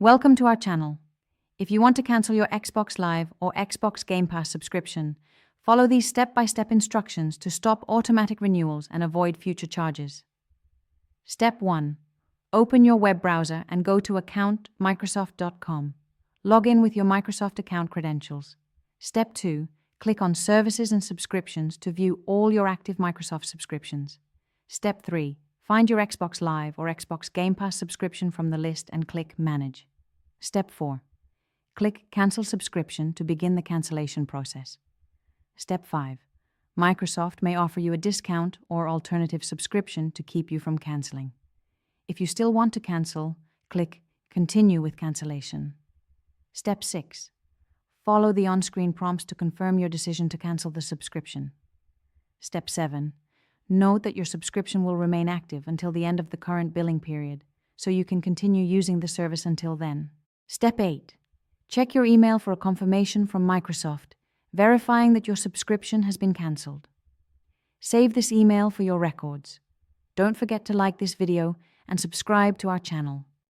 Welcome to our channel. If you want to cancel your Xbox Live or Xbox Game Pass subscription, follow these step-by-step instructions to stop automatic renewals and avoid future charges. Step 1. Open your web browser and go to account.microsoft.com. Log in with your Microsoft account credentials. Step 2. Click on Services and Subscriptions to view all your active Microsoft subscriptions. Step 3. Find your Xbox Live or Xbox Game Pass subscription from the list and click Manage. Step 4. Click Cancel Subscription to begin the cancellation process. Step 5. Microsoft may offer you a discount or alternative subscription to keep you from canceling. If you still want to cancel, click Continue with Cancellation. Step 6. Follow the on-screen prompts to confirm your decision to cancel the subscription. Step 7. Note that your subscription will remain active until the end of the current billing period, so you can continue using the service until then. Step 8. Check your email for a confirmation from Microsoft, verifying that your subscription has been cancelled. Save this email for your records. Don't forget to like this video and subscribe to our channel.